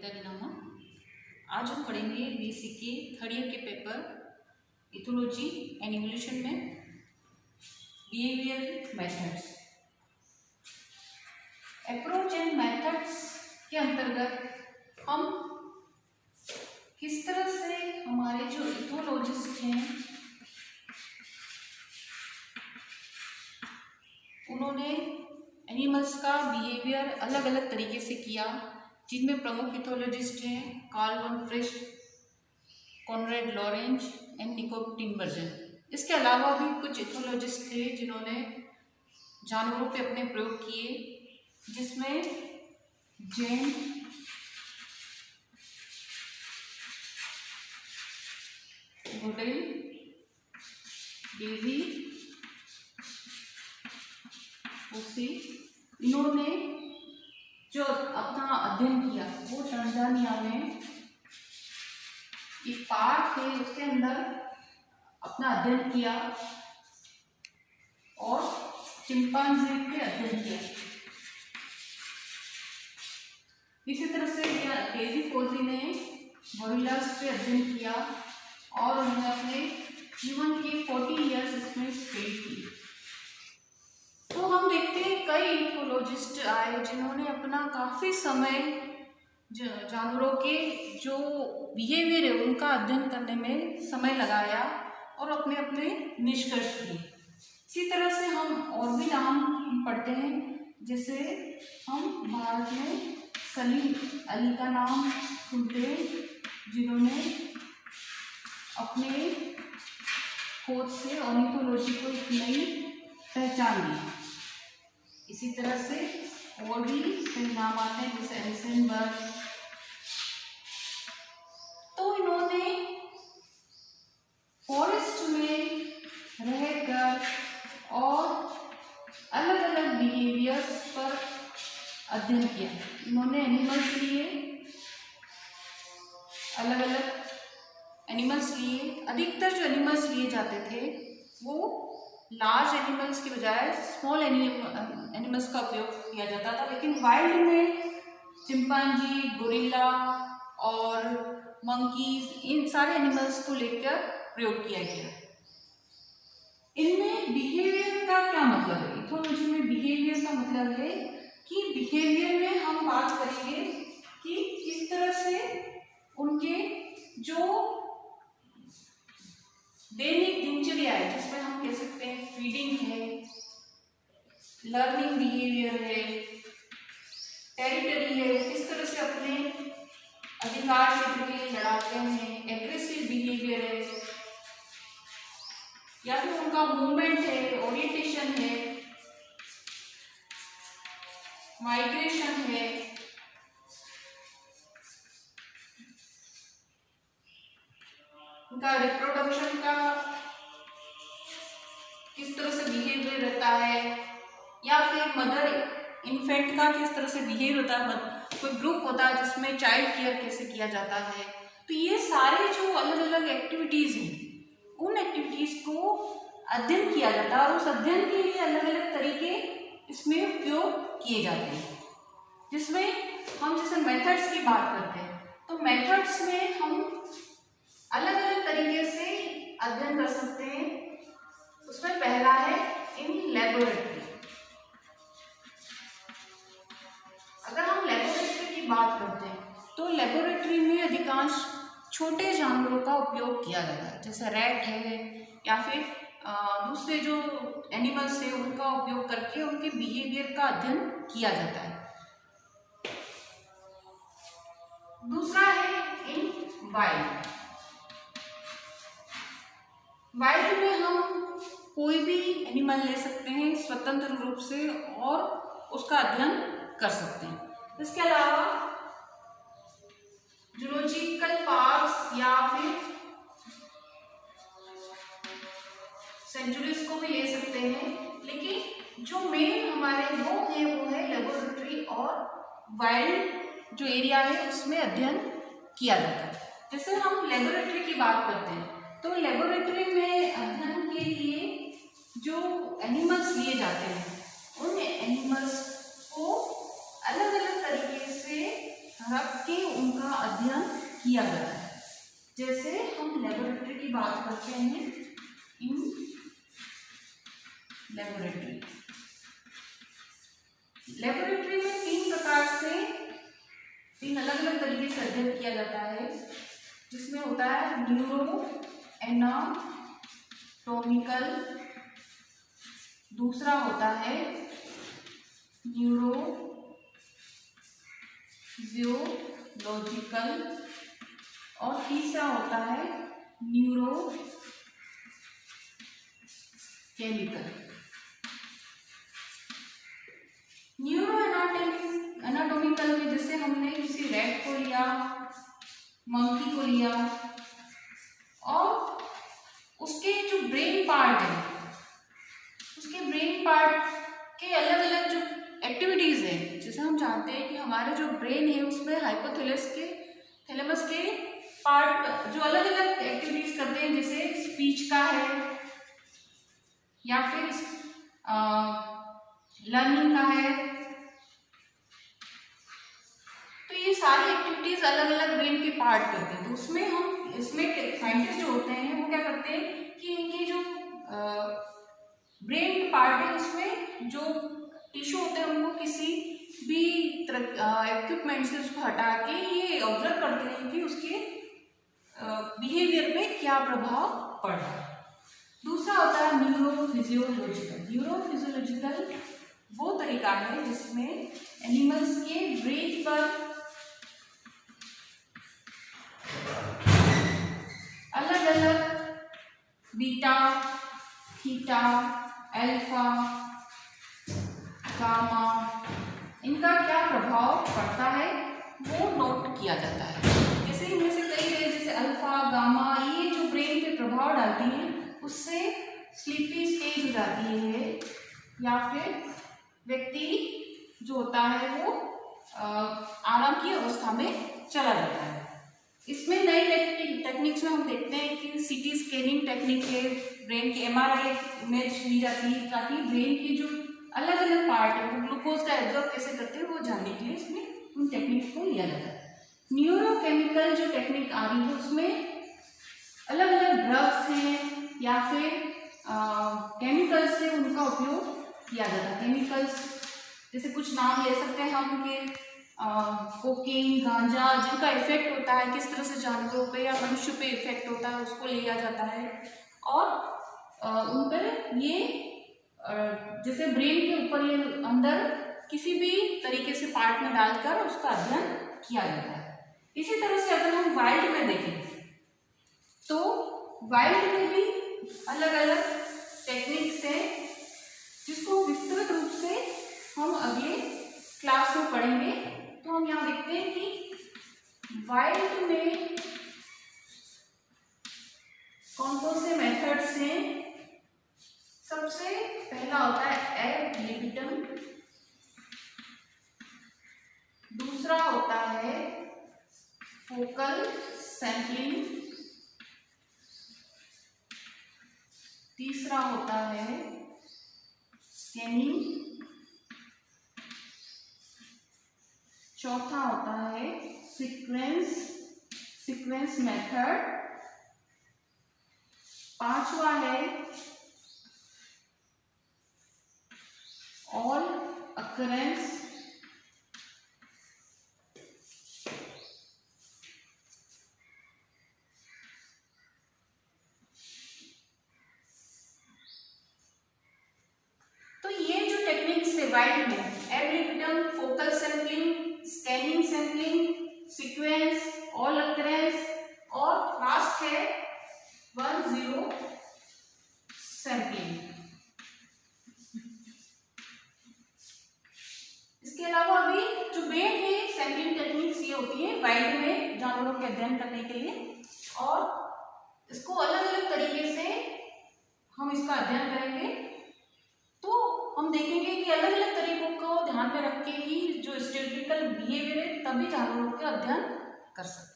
इत्यादि नाम। आज हम पढ़ेंगे बीएससी के थर्ड ईयर के पेपर इथोलॉजी एंड इवोल्यूशन में behaviour methods. Approach and methods के अंतर्गत हम किस तरह से हमारे जो इथोलॉजिस्ट हैं उन्होंने एनिमल्स का बिहेवियर अलग अलग तरीके से किया, जिनमें प्रमुख इथोलॉजिस्ट हैं Karl von Frisch, Konrad Lorenz and Niko Tinbergen. इसके अलावा भी कुछ इथोलॉजिस्ट थे जिन्होंने जानवरों पे अपने प्रयोग किए, जिसमें जेन, गोडेल, डेवी, ओसी, इन्होंने जो अपना अध्ययन किया वो तंजानिया में एक पार्क है उसके अंदर अपना अध्ययन किया और चिंपांजी पे अध्ययन किया। इसी तरह से डेवी फोजी ने गोरिल्लास पे अध्ययन किया और उन्होंने अपने जीवन के 40 इयर्स इसमें स्पेंड किए। तो हम देखते हैं कई इथोलॉजिस्ट आए जिन्होंने अपना काफ़ी समय जानवरों के जो बिहेवियर है उनका अध्ययन करने में समय लगाया और अपने अपने निष्कर्ष दिए। इसी तरह से हम और भी नाम पढ़ते हैं, जैसे हम भारत में सलीम अली का नाम सुनते हैं जिन्होंने अपने खोज से ऑर्निथोलॉजी को एक नई पहचान दी। इसी तरह से और भी कई नाम आते हैं जैसे एलिसेनबर्ग। तो इन्होंने फॉरेस्ट में रहकर और अलग अलग बिहेवियर्स पर अध्ययन किया। इन्होंने एनिमल्स लिए, अलग अलग एनिमल्स लिए। अधिकतर जो एनिमल्स लिए जाते थे वो लार्ज एनिमल्स की बजाय स्मॉल एनिमल्स का उपयोग किया जाता था, लेकिन वाइल्ड में चिंपांजी, गोरिल्ला और मंकीज, इन सारे एनिमल्स को लेकर प्रयोग किया गया। इनमें बिहेवियर का क्या मतलब है? इथोलॉजी में बिहेवियर का मतलब है कि बिहेवियर में हम बात करेंगे कि किस तरह से उनके जो दैनिक दिनचर्या है, जिसमें हम कह सकते हैं फीडिंग है, लर्निंग बिहेवियर है, टेरिटरी है, किस तरह से अपने अधिकार क्षेत्र के लिए लड़ाते हैं, एग्रेसिव बिहेवियर है, या फिर उनका मूवमेंट है, ओरिएंटेशन है, माइग्रेशन है, उनका रिप्रोडक्शन का किस तरह से बिहेवियर रहता है, या फिर मदर इन्फेंट का किस तरह से बिहेवियर होता है। कोई ग्रुप होता है जिसमें चाइल्ड केयर कैसे किया जाता है। तो ये सारे जो अलग अलग एक्टिविटीज़ हैं उन एक्टिविटीज़ को अध्ययन किया जाता है और उस अध्ययन के लिए अलग अलग तरीके इसमें उपयोग किए जाते हैं। जिसमें हम जैसे मेथड्स की बात करते हैं तो मेथड्स में हम अलग अलग तरीके से अध्ययन कर सकते हैं। उसमें पहला है इन लेबोरेटरी। अगर हम लेबोरेटरी की बात करते हैं तो लेबोरेटरी में अधिकांश छोटे जानवरों का उपयोग किया जाता है, जैसे रैट है या फिर दूसरे जो एनिमल्स है उनका उपयोग करके उनके बिहेवियर का अध्ययन किया जाता है। दूसरा है इन वाइल्ड। वाइल्ड में हम कोई भी एनिमल ले सकते हैं स्वतंत्र रूप से और उसका अध्ययन कर सकते हैं। इसके अलावा जूलॉजिकल पार्क्स या फिर सेंचुरीज को भी ले सकते हैं, लेकिन जो मेन हमारे वो है लेबोरेटरी और वाइल्ड जो एरिया है उसमें अध्ययन किया जाता है। जैसे हम लेबोरेटरी की बात करते हैं तो लेबोरेटरी में अध्ययन के लिए जो एनिमल्स लिए जाते हैं उन एनिमल्स को अलग अलग तरीके से रख के उनका अध्ययन किया जाता है। जैसे हम लेबोरेटरी की बात करते हैं, इन लेबोरेटरी में तीन अलग अलग तरीके से अध्ययन किया जाता है, जिसमें होता है न्यूरो एनाटोमिकल, दूसरा होता है न्यूरो फिजियोलॉजिकल और तीसरा होता है न्यूरो केमिकल। न्यूरो एनाटोमिकल में जैसे हमने किसी रैट को लिया, मंकी को लिया और उसके जो ब्रेन पार्ट है, उसके ब्रेन पार्ट के अलग अलग जो एक्टिविटीज है, जैसे हम जानते हैं कि हमारे जो ब्रेन है उसमें थैलेमस के पार्ट जो अलग अलग एक्टिविटीज करते हैं, जैसे स्पीच का है या फिर लर्निंग का है। तो ये सारी एक्टिविटीज अलग अलग ब्रेन के पार्ट करते हैं। तो इसमें साइंटिस्ट जो होते हैं वो क्या करते हैं कि इनकी जो ब्रेन पार्ट है उसमें जो टिश्यू होते हैं उनको किसी भी इक्विपमेंट से उसको हटा के ये ऑब्जर्व करते हैं कि उसके बिहेवियर पे क्या प्रभाव पड़ रहा है। दूसरा होता है न्यूरोफिजियोलॉजिकल वो तरीका है जिसमें एनिमल्स के ब्रेन पर अलग अलग बीटा, थीटा, अल्फा, गामा इनका क्या प्रभाव पड़ता है वो नोट किया जाता है। जैसे इनमें से कई रेज जैसे अल्फा, गामा ये जो ब्रेन पे प्रभाव डालती हैं उससे स्लीपी स्टेज हो जाती है या फिर व्यक्ति जो होता है वो आराम की अवस्था में चला जाता है। इसमें नई टेक्निक्स में हम देखते हैं कि सीटी स्कैनिंग टेक्निक है, ब्रेन की एमआरआई इमेज ली जाती है ताकि ब्रेन की जो अलग अलग पार्ट है वो ग्लूकोज का एब्जॉर्ब कैसे करते हैं वो जानने के लिए इसमें उन टेक्निक्स को लिया जाता है। न्यूरोकेमिकल जो टेक्निक आ रही है उसमें अलग अलग ड्रग्स हैं या फिर केमिकल्स से उनका उपयोग किया जाता है। केमिकल्स जैसे कुछ नाम ले सकते हैं हम कि कोकीन, गांजा जिनका इफेक्ट होता है किस तरह से जानवरों पे या मनुष्य पे इफेक्ट होता है उसको लिया जाता है और उन पर ये जैसे ब्रेन के ऊपर ये अंदर किसी भी तरीके से पार्ट में डालकर उसका अध्ययन किया जाता है। इसी तरह से अगर हम वाइल्ड में देखें तो वाइल्ड में भी अलग अलग टेक्निक्स हैं जिसको विस्तृत रूप से हम अगले क्लास में पढ़ेंगे। तो हम यहाँ देखते हैं कि वाइल्ड में कौन कौन से मेथड्स हैं। सबसे पहला होता है एड लिबिटम, दूसरा होता है फोकल सैंपलिंग, तीसरा होता है स्कैनिंग, चौथा होता है सीक्वेंस मेथड, पांचवा है ऑल अकरेंस, तो ये जो टेक्निक्स है वाइल्ड में ad libitum, focal sampling, scanning sampling, sequence, all occurrence और लास्ट है 1-0 सैंपलिंग। इसके अलावा अभी जो मेन है सैंपलिंग टेक्निक्स ये होती है वाइल्ड में जानवरों के अध्ययन करने के लिए और इसको अलग अलग तरीके से हम इसका अध्ययन करेंगे। तो हम देखेंगे कि अलग अलग तरीकों को ध्यान में रख के ही जो स्टैटिस्टिकल बिहेवियर है तभी जानवरों के अध्ययन कर सकते हैं।